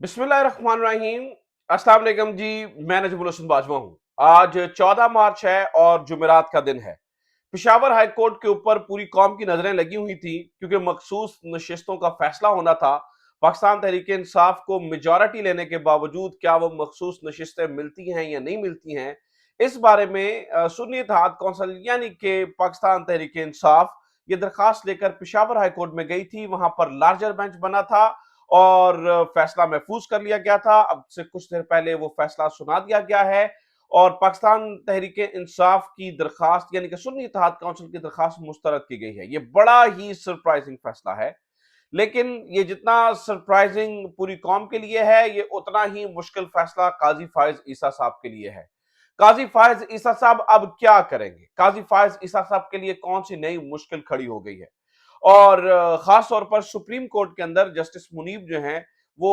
बिस्मिल्लाहिर्रहमानिर्रहीम। अस्सलाम वालेकुम जी। मैं नजमुल हसन बाजवा हूं। आज 14 मार्च है और जुमेरात का दिन है। पिशावर हाई कोर्ट के ऊपर पूरी कौम की नजरें लगी हुई थी क्योंकि मखसूस नशिस्तों का फैसला होना था। पाकिस्तान तहरीक इंसाफ को मेजॉरिटी लेने के बावजूद क्या वो मखसूस नशिस्तें मिलती हैं या नहीं मिलती हैं, इस बारे में सुन्नी इत्तेहाद कौंसिल यानी कि पाकिस्तान तहरीक इंसाफ ये दरखास्त लेकर पिशावर हाई कोर्ट में गई थी। वहां पर लार्जर बेंच बना था और फैसला महफूज कर लिया गया था। अब से कुछ देर पहले वो फैसला सुना दिया गया है और पाकिस्तान तहरीक इंसाफ की दरखास्त यानी कि सुन्नी इत्तेहाद काउंसिल की दरखास्त मुस्तरद की गई है। ये बड़ा ही सरप्राइजिंग फैसला है, लेकिन ये जितना सरप्राइजिंग पूरी कौम के लिए है, ये उतना ही मुश्किल फैसला काजी फायज ईसा साहब के लिए है। काजी फायज ईसा साहब अब क्या करेंगे? काजी फायज ईसा साहब के लिए कौन सी नई मुश्किल खड़ी हो गई है? और खास तौर पर सुप्रीम कोर्ट के अंदर जस्टिस मुनीब जो हैं वो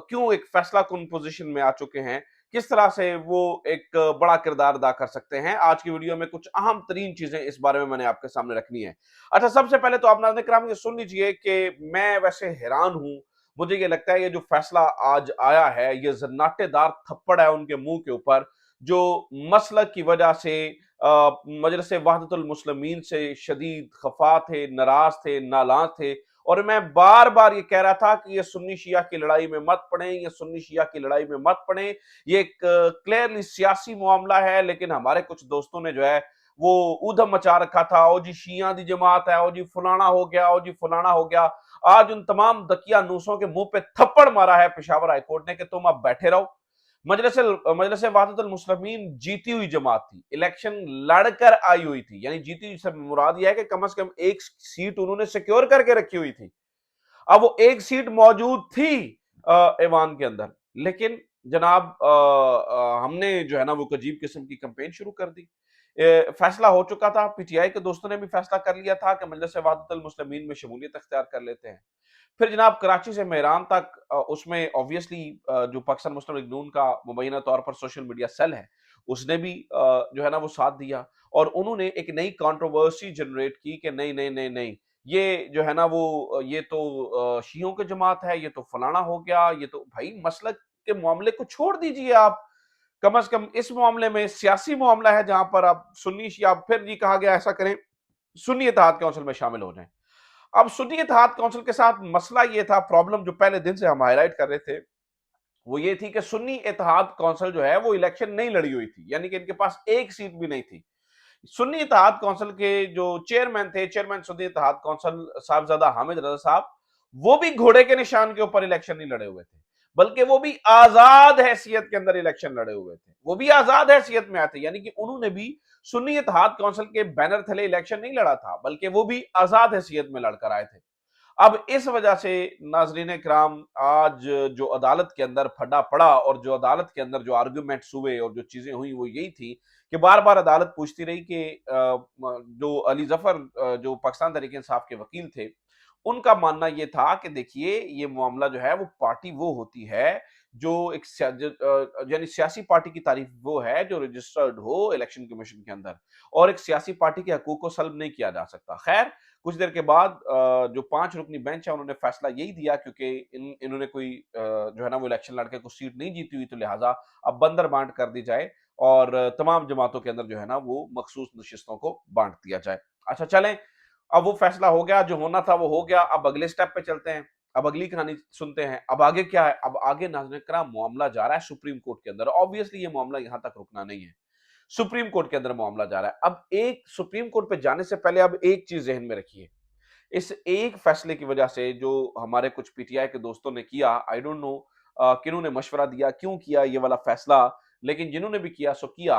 क्यों एक फैसला कुन पोजीशन में आ चुके हैं, किस तरह से वो एक बड़ा किरदार अदा कर सकते हैं, आज की वीडियो में कुछ अहम तरीन चीजें इस बारे में मैंने आपके सामने रखनी है। अच्छा, सबसे पहले तो आप नाज़रीन किराम ये सुन लीजिए कि मैं वैसे हैरान हूं। मुझे ये लगता है ये जो फैसला आज आया है ये जन्नाटेदार थप्पड़ है उनके मुंह के ऊपर, जो मसलक की वजह से मजलिस वहदतुल मुस्लिमीन से शदीद खफा थे, नाराज थे, नालाज थे। और मैं बार बार ये कह रहा था कि ये सुन्नी शिया की लड़ाई में मत पड़े, ये सुन्नी शिया की लड़ाई में मत पड़े। ये एक क्लियरली सियासी मामला है, लेकिन हमारे कुछ दोस्तों ने जो है वो ऊधम मचा रखा था। ओ जी शिया दी जमात है, ओ जी फलाना हो गया, ओ जी फलाना हो गया। आज उन तमाम दकिया नूसों के मुंह पे थप्पड़ मारा है पिशावर हाईकोर्ट ने कि तुम अब बैठे रहो। मजलिस मजलिस वहदतुल मुस्लिमीन जीती हुई जमात थी, इलेक्शन लड़कर आई हुई थी, यानी जीती हुई से मुराद यह है कि कम से कम एक सीट उन्होंने सिक्योर करके रखी हुई थी। अब वो एक सीट मौजूद थी ऐवान के अंदर, लेकिन जनाब हमने जो है ना वो एक अजीब किस्म की कंपेन शुरू कर दी। फैसला हो चुका था, पीटीआई के दोस्तों ने भी फैसला कर लिया था कि मजलिस वहदतुल मुस्लिमीन में शमूलियत अख्तियार कर लेते हैं। फिर जनाब कराची से मेहरान तक उसमें ऑब्वियसली जो पाकिस्तान मुस्लिम लीग नून का मुबैना तौर पर सोशल मीडिया सेल है, उसने भी जो है ना वो साथ दिया और उन्होंने एक नई कंट्रोवर्सी जनरेट की कि नहीं नहीं नहीं नहीं, ये जो है ना वो ये तो शियों की जमात है, ये तो फलाना हो गया, ये तो भाई मसलक के मामले को छोड़ दीजिए आप। कम से कम इस मामले में सियासी मामला है जहां पर आप सुन्नी शिया, फिर ये कहा गया ऐसा करें सुन्नी इत्तेहाद काउंसिल में शामिल हो जाएं। अब सुन्नी इत्तेहाद काउंसिल के साथ मसला ये था, प्रॉब्लम जो पहले दिन से हम हाईलाइट कर रहे थे वो ये थी कि सुन्नी इत्तेहाद काउंसिल जो है वो इलेक्शन नहीं लड़ी हुई थी, यानी कि इनके पास एक सीट भी नहीं थी। सुन्नी इत्तेहाद काउंसिल के जो चेयरमैन थे, चेयरमैन सुन्नी इत्तेहाद काउंसिल साहबजादा हामिद रजा साहब, वो भी घोड़े के निशान के ऊपर इलेक्शन नहीं लड़े हुए थे, बल्कि वो भी आजाद हैसियत के अंदर इलेक्शन लड़े हुए थे। वो भी आजाद हैसियत में आए थे, यानी कि उन्होंने भी सुन्नी इत्तेहाद काउंसिल के बैनर थले इलेक्शन नहीं लड़ा था, बल्कि वो भी आजाद हैसियत में लड़कर आए थे। अब इस वजह से नाजरीन कराम, आज जो अदालत के अंदर फटा पड़ा और जो अदालत के अंदर जो आर्ग्यूमेंट्स हुए और जो चीजें हुई वो यही थी कि बार बार अदालत पूछती रही कि जो अली जफर जो पाकिस्तान तहरीक इंसाफ के वकील थे, उनका मानना यह था कि देखिए ये मामला जो है वो पार्टी वो होती है जो एक यानी सियासी पार्टी की तारीफ वो है जो रजिस्टर्ड हो इलेक्शन कमीशन के अंदर, और एक सियासी पार्टी के हकूक को सल्ब नहीं किया जा सकता। खैर, कुछ देर के बाद जो 5 रुकनी बेंच है उन्होंने फैसला यही दिया, क्योंकि इन्होंने कोई जो है ना वो इलेक्शन लड़के को सीट नहीं जीती हुई, तो लिहाजा अब बंदर बांट कर दी जाए और तमाम जमातों के अंदर जो है ना वो मखसूस नशिस्तों को बांट दिया जाए। अच्छा चलें, अब वो फैसला हो गया, जो होना था वो हो गया। अब अगले स्टेप पे चलते हैं, अब अगली कहानी सुनते हैं। अब आगे क्या है? अब आगे नाज़रीन कराम मामला जा रहा है सुप्रीम कोर्ट के अंदर। ऑब्वियसली ये मामला यहां तक रुकना नहीं है, सुप्रीम कोर्ट के अंदर मामला जा रहा है। अब एक सुप्रीम कोर्ट पे जाने से पहले अब एक चीज जहन में रखिए, इस एक फैसले की वजह से जो हमारे कुछ पीटीआई के दोस्तों ने किया, आई डोंट नो किन्होंने मशवरा दिया, क्यों किया ये वाला फैसला, लेकिन जिन्होंने भी किया सो किया।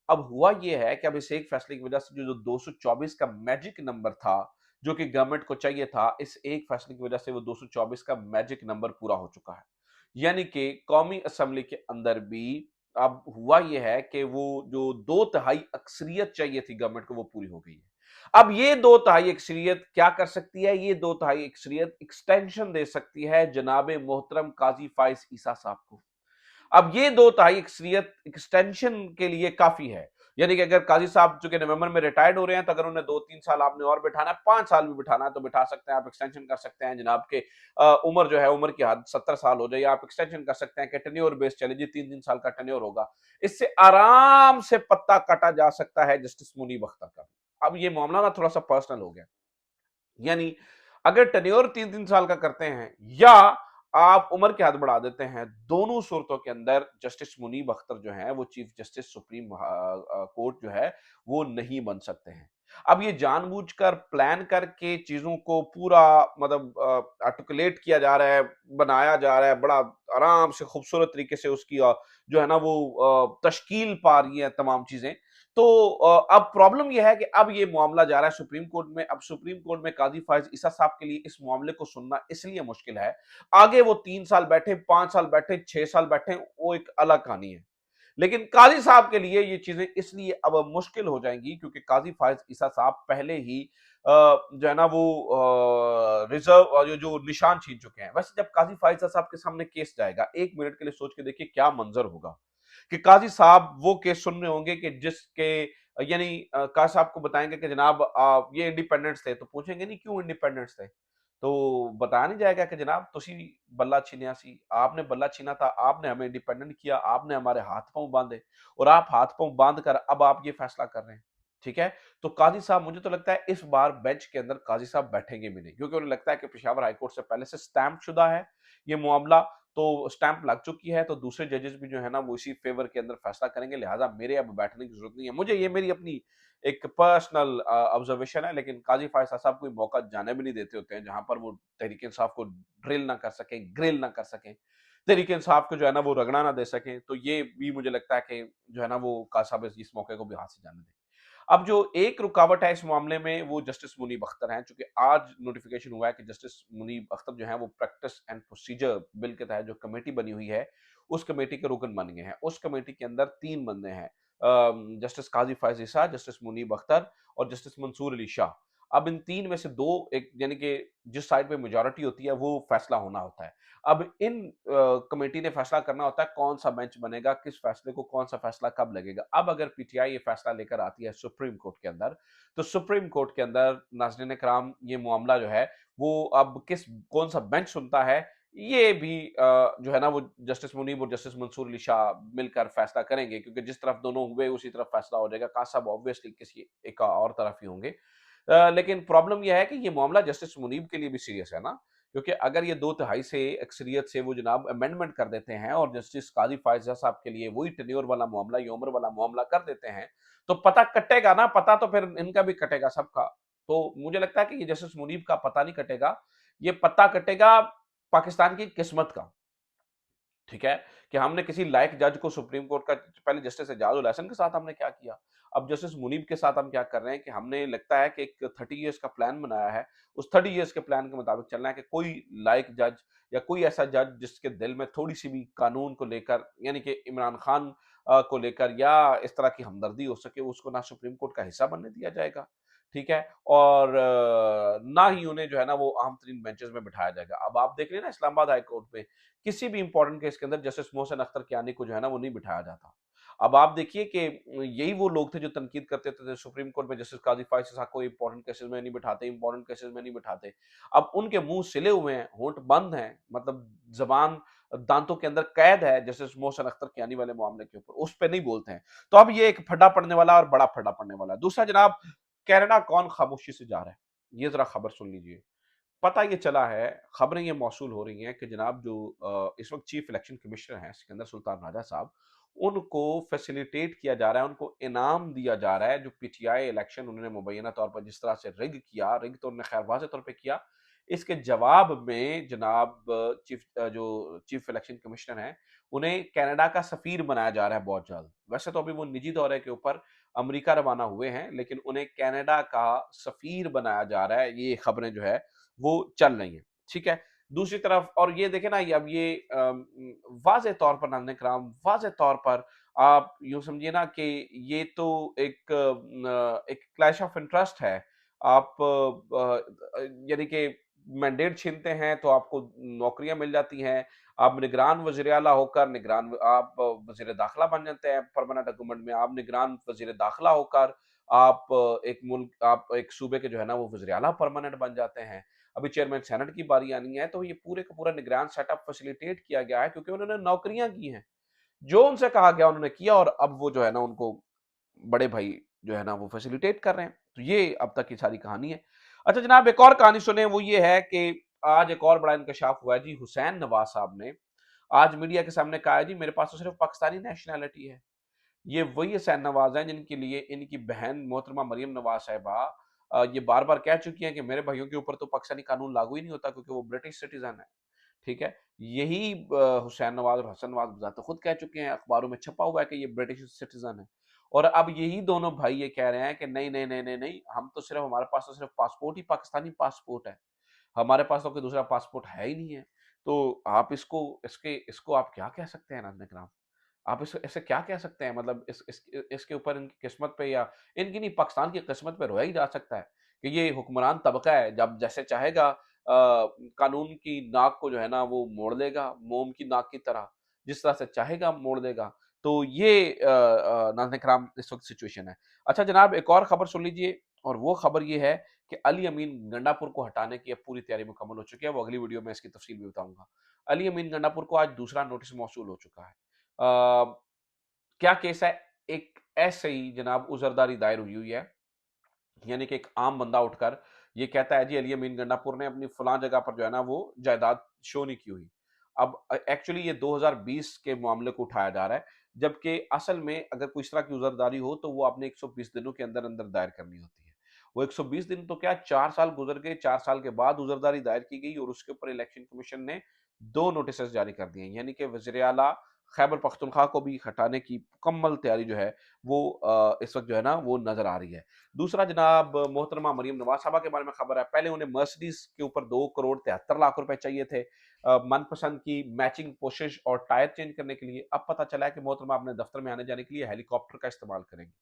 अब हुआ ये है कि अब इस एक फैसले की वजह से जो 224 का मैजिक नंबर था जो कि गवर्नमेंट को चाहिए था, इस एक फैसले की वजह से वो 224 का मैजिक नंबर पूरा हो चुका है। यानी कि कौमी असेंबली के अंदर भी अब हुआ यह है कि वो जो 2/3 अक्सरियत चाहिए थी गवर्नमेंट को, वो पूरी हो गई है। अब ये 2/3 अक्सरियत क्या कर सकती है? ये 2/3 अक्सरियत एक्सटेंशन दे सकती है जनाबे मोहतरम काजी फाइज ईसा साहब को। अब ये 2/3 अक्सरियत एक्सटेंशन के लिए काफी है, यानी कि अगर काजी साहब चूंकि नवंबर में रिटायर्ड हो रहे हैं, तो अगर उन्हें 2-3 साल आपने और बिठाना है, 5 साल भी बिठाना है तो बिठा सकते हैं, आप एक्सटेंशन कर सकते हैं जनाब के उम्र जो है, उम्र की हद 70 साल हो जाए, आप एक्सटेंशन कर सकते हैं कि टेन्योर बेस चले जी, 3-3 साल का टेन्योर होगा। इससे आराम से पत्ता काटा जा सकता है जस्टिस मुनीब अख्तर का। अब ये मामला ना थोड़ा सा पर्सनल हो गया, यानी अगर टेन्योर 3-3 साल का करते हैं या आप उम्र की हद बढ़ा देते हैं, दोनों सूरतों के अंदर जस्टिस मुनीब अख्तर जो है वो चीफ जस्टिस सुप्रीम कोर्ट जो है वो नहीं बन सकते हैं। अब ये जानबूझकर प्लान करके चीजों को पूरा मतलब आर्टिकुलेट किया जा रहा है, बनाया जा रहा है, बड़ा आराम से खूबसूरत तरीके से उसकी जो है ना वो तश्कील पा रही है तमाम चीजें। तो अब प्रॉब्लम यह है कि अब ये मामला जा रहा है सुप्रीम कोर्ट में। अब सुप्रीम कोर्ट में काजी फायज ईसा साहब के लिए इस मामले को सुनना इसलिए मुश्किल है, आगे वो 3 साल बैठे, 5 साल बैठे, 6 साल बैठे, वो एक अलग कहानी है। लेकिन काजी साहब के लिए ये चीजें इसलिए अब मुश्किल हो जाएंगी क्योंकि काजी फायज ईसा साहब पहले ही जो है ना वो रिजर्व जो निशान छीन चुके हैं। वैसे जब काजी फायज ईसा साहब के सामने केस जाएगा, 1 मिनट के लिए सोच के देखिए क्या मंजर होगा कि काजी साहब वो केस सुन रहे होंगे कि जिसके यानी काजी साहब को बताएंगे कि जनाब ये इंडिपेंडेंट्स थे, तो पूछेंगे नहीं क्यों इंडिपेंडेंट्स थे, तो बताया नहीं जाएगा कि जनाब तुसी बल्ला छीनिया सी, आपने बल्ला छीना था, आपने हमें इंडिपेंडेंट किया, आपने हमारे हाथ पांव बांधे और आप हाथ पांव बांध कर अब आप ये फैसला कर रहे हैं। ठीक है, तो काजी साहब मुझे तो लगता है इस बार बेंच के अंदर काजी साहब बैठेंगे भी नहीं, क्योंकि उन्हें लगता है कि पेशावर हाईकोर्ट से पहले से स्टैंप शुदा है ये मामला, तो स्टैंप लग चुकी है, तो दूसरे जजेस भी जो है ना वो इसी फेवर के अंदर फैसला करेंगे, लिहाजा मेरे अब बैठने की जरूरत नहीं है। मुझे ये मेरी अपनी एक पर्सनल ऑब्जर्वेशन है, लेकिन काजी फायसा साहब कोई मौका जाने भी नहीं देते होते हैं जहां पर वो तहरीक इंसाफ को ड्रिल ना कर सके, ग्रिल ना कर सके, तहरीक इंसाफ को जो है ना वो रगड़ा ना दे सके, तो ये भी मुझे लगता है कि जो है ना वो काजी साहब इस मौके को भी हाथ से जाने दें। अब जो एक रुकावट है इस मामले में वो जस्टिस मुनीब अख्तर हैं, चूंकि आज नोटिफिकेशन हुआ है कि जस्टिस मुनीब अख्तर जो है वो प्रैक्टिस एंड प्रोसीजर बिल के तहत जो कमेटी बनी हुई है उस कमेटी के रुकन बन गए हैं। उस कमेटी के अंदर 3 बंदे हैं, जस्टिस काजी फायज ईसा, जस्टिस मुनीब अख्तर और जस्टिस मंसूर अली शाह। अब इन तीन में से दो, एक यानी कि जिस साइड पे मेजोरिटी होती है वो फैसला होना होता है। अब इन कमेटी ने फैसला करना होता है कौन सा बेंच बनेगा, किस फैसले को कौन सा फैसला कब लगेगा। अब अगर पीटीआई ये फैसला लेकर आती है सुप्रीम कोर्ट के अंदर, तो सुप्रीम कोर्ट के अंदर नाज़रीन कराम ये मामला जो है वो अब कौन सा बेंच सुनता है, ये भी जो है ना वो जस्टिस मुनीब और जस्टिस मंसूर अली शाह मिलकर फैसला करेंगे, क्योंकि जिस तरफ दोनों हुए उसी तरफ फैसला हो जाएगा। काश साहब ऑब्वियसली किसी एक और तरफ ही होंगे। लेकिन प्रॉब्लम यह है कि ये मामला जस्टिस मुनीब के लिए भी सीरियस है ना, क्योंकि अगर ये 2/3 से अक्सरियत से वो जनाब अमेंडमेंट कर देते हैं और जस्टिस काजी फायजा साहब के लिए वही टेन्योर वाला मामला, ये उम्र वाला मामला कर देते हैं, तो पता कटेगा ना, पता तो फिर इनका भी कटेगा सबका। तो मुझे लगता है कि ये जस्टिस मुनीब का पता नहीं कटेगा, ये पता कटेगा पाकिस्तान की किस्मत का। ठीक है, कि हमने किसी लायक जज को सुप्रीम कोर्ट का, पहले जस्टिस एजाज उल हसन के साथ हमने क्या किया, अब जस्टिस मुनीब के साथ हम क्या कर रहे हैं कि हमने लगता है कि एक 30 ईयर्स का प्लान बनाया है, उस 30 ईयर्स के प्लान के मुताबिक चलना है कि कोई लायक जज या कोई ऐसा जज जिसके दिल में थोड़ी सी भी कानून को लेकर, यानी कि इमरान खान को लेकर या इस तरह की हमदर्दी हो सके, उसको ना सुप्रीम कोर्ट का हिस्सा बनने दिया जाएगा। ठीक है, और ना ही उन्हें जो है ना वो आम तरीन बेंचेस में बिठाया जाएगा। अब आप देख लें ना इस्लामाबाद हाई कोर्ट में किसी भी इंपॉर्टेंट केस के अंदर जस्टिस मोहसिन अख्तर कियानी को जो है ना वो नहीं बिठाया जाता। अब आप देखिए कि यही वो लोग थे जो तनकीद करते थे सुप्रीम कोर्ट में जस्टिस काजी फायज साहब को इंपॉर्टेंट केसेस में नहीं बिठाते, इंपॉर्टेंट केसेस में नहीं बिठाते। अब उनके मुंह सिले हुए हैं, होंठ बंद हैं, मतलब जबान दांतों के अंदर कैद है जस्टिस मोहसिन अख्तर कियानी वाले मामले के ऊपर, उस पर नहीं बोलते हैं। तो अब ये एक फड्डा पड़ने वाला और बड़ा फड्डा पड़ने वाला है। दूसरा जनाब, कनाडा कौन खामोशी से जा रहा है, ये जरा खबर सुन लीजिए। पता ये चला है, खबरें ये मौसूल हो रही हैं कि जनाब जो इस वक्त चीफ इलेक्शन कमिश्नर हैं सिकंदर सुल्तान राजा साहब, उनको फैसिलिटेट किया जा रहा है, उनको इनाम दिया जा रहा है जो पीटीआई इलेक्शन उन्होंने मुबैना तौर पर जिस तरह से रिग किया, रिग तो उन्होंने खैर वाज़ेह तौर पे किया, इसके जवाब में जनाब जो चीफ इलेक्शन कमिश्नर हैं उन्हें कनाडा का सफीर बनाया जा रहा है बहुत जल्द। वैसे तो अभी वो निजी दौरे के ऊपर अमेरिका रवाना हुए हैं, लेकिन उन्हें कनाडा का सफीर बनाया जा रहा है, ये खबरें जो है वो चल रही हैं। ठीक है, दूसरी तरफ और ये देखें ना, ये अब ये वाज़ेह तौर पर नाज़रीन किराम, वाज़ेह तौर पर आप यूँ समझिए ना कि ये तो एक क्लैश ऑफ इंटरेस्ट है। आप यानी कि मैंडेट छीनते हैं तो आपको नौकरियाँ मिल जाती हैं, आप निगरान वज़ीर आला होकर निगरान आप वज़ीर दाखिला बन जाते हैं परमानेंट गवर्नमेंट में, आप निगरान वज़ीर दाखिला होकर आप आप एक सूबे के जो है ना वो वज़ीर आला परमानेंट बन जाते हैं। अभी चेयरमैन सेनेट की बारी आनी है, तो ये पूरे का पूरा निगरान सेटअप फैसिलिटेट किया गया है क्योंकि उन्होंने नौकरियाँ की हैं। जो उनसे कहा गया उन्होंने किया और अब वो जो है ना उनको बड़े भाई जो है ना वो फैसिलिटेट कर रहे हैं। तो ये अब तक की सारी कहानी है। अच्छा जनाब एक और कहानी सुने वो ये है कि आज एक और बड़ा इंकशाफ हुआ है जी। हुसैन नवाज साहब ने आज मीडिया के सामने कहा है जी मेरे पास तो सिर्फ पाकिस्तानी नेशनैलिटी है। ये वही हुसैन नवाज हैं जिनके लिए इनकी बहन मोहतरमा मरियम नवाज साहिबा ये बार-बार कह चुकी हैं कि मेरे भाइयों के ऊपर तो पाकिस्तानी कानून लागू ही नहीं होता क्योंकि वो ब्रिटिश सिटीज़न है। ठीक है? यही हुसैन नवाज और हसन नवाज बज़ाते खुद कह चुके हैं, अखबारों में छपा हुआ है कि ये ब्रिटिश सिटीज़न है। और अब यही दोनों भाई ये कह रहे हैं कि नहीं, नहीं, नहीं, नहीं, नहीं, हम तो सिर्फ़ हमारे पास तो सिर्फ़ पासपोर्ट ही पाकिस्तानी पासपोर्ट है। हमारे पास तो कोई दूसरा पासपोर्ट है ही नहीं है। तो आप इसको आप क्या कह सकते हैं नाज़रीन इकराम? आप इस इसे क्या कह सकते हैं? मतलब इसके ऊपर इनकी किस्मत पे या इनकी नहीं पाकिस्तान की किस्मत पे रोया ही जा सकता है कि ये हुक्मरान तबका है जब जैसे चाहेगा कानून की नाक को जो है ना वो मोड़ देगा, मोम की नाक की तरह, जिस तरह से चाहेगा मोड़ देगा। तो ये नाज़रीन इकराम इस वक़्त सिचुएशन है। अच्छा जनाब एक और खबर सुन लीजिए और वो खबर ये है कि अली अमीन गंडापुर को हटाने की अब पूरी तैयारी मुकम्मल हो चुकी है। वो अगली वीडियो में इसकी तफ़सील भी बताऊँगा। अली अमीन गंडापुर को आज दूसरा नोटिस मौसूल हो चुका है। क्या केस है? एक ऐसे ही जनाब उज़रदारी दायर हुई है, यानी कि एक आम बंदा उठकर ये कहता है जी अली अमीन गंडापुर ने अपनी फलां जगह पर जो है ना वो जायदाद शो नहीं की हुई। अब एक्चुअली ये 2020 के मामले को उठाया जा रहा है, जबकि असल में अगर कोई इस तरह की उज़रदारी हो तो वो आपने 120 दिनों के अंदर-अंदर दायर करनी होती है। वो 120 दिन तो क्या 4 साल गुज़र गए, 4 साल के बाद उज़रदारी दायर की गई और उसके ऊपर इलेक्शन कमीशन ने 2 नोटिसेस जारी कर दिए हैं। यानी कि वज़ीर आला खैबर पख्तूनख्वा को भी हटाने की मुकम्मल तैयारी जो है वो इस वक़्त जो है ना वो नज़र आ रही है। दूसरा जनाब मोहतरमा मरियम नवाज साहबा के बारे में खबर है। पहले उन्हें मर्सिडीज के ऊपर 2 करोड़ 73 लाख रुपए चाहिए थे मनपसंद की मैचिंग पोशिश और टायर चेंज करने के लिए। अब पता चला है कि मोहतरमा अपने दफ्तर में आने जाने के लिए हेलीकॉप्टर का इस्तेमाल करेंगी।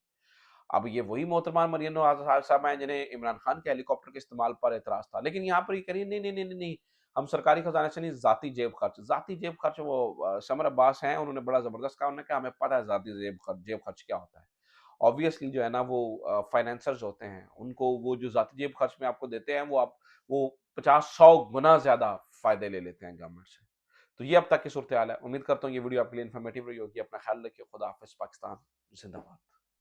अब ये वही मोहतरमा मरियम नवाज साहब हैं जिन्हें इमरान खान के हेलीकॉप्टर के इस्तेमाल पर एतराज था। लेकिन यहाँ पर ये कह रही है नहीं, नहीं, नहीं, नहीं, नहीं, हम सरकारी खजाने से नहीं ज़ाती जेब खर्च वो समर अब्बास हैं उन्होंने बड़ा ज़बरदस्त कहा उन्होंने कहा हमें पता है ज़ाती जेब खर्च क्या होता है। ऑब्वियसली जो है ना वो फाइनेंसर्स होते हैं, उनको वो जो ज़ाती जेब खर्च में आपको देते हैं वो 50-100 गुना ज़्यादा फ़ायदे ले लेते हैं गवर्नमेंट से। तो ये अब तक की सूरत-ए-हाल है। उम्मीद करता हूँ ये वीडियो आपके लिए इन्फॉर्मेटिव रही होगी। अपना ख्याल रखिए। खुदा हाफ़िज़। पाकिस्तान ज़िंदाबाद।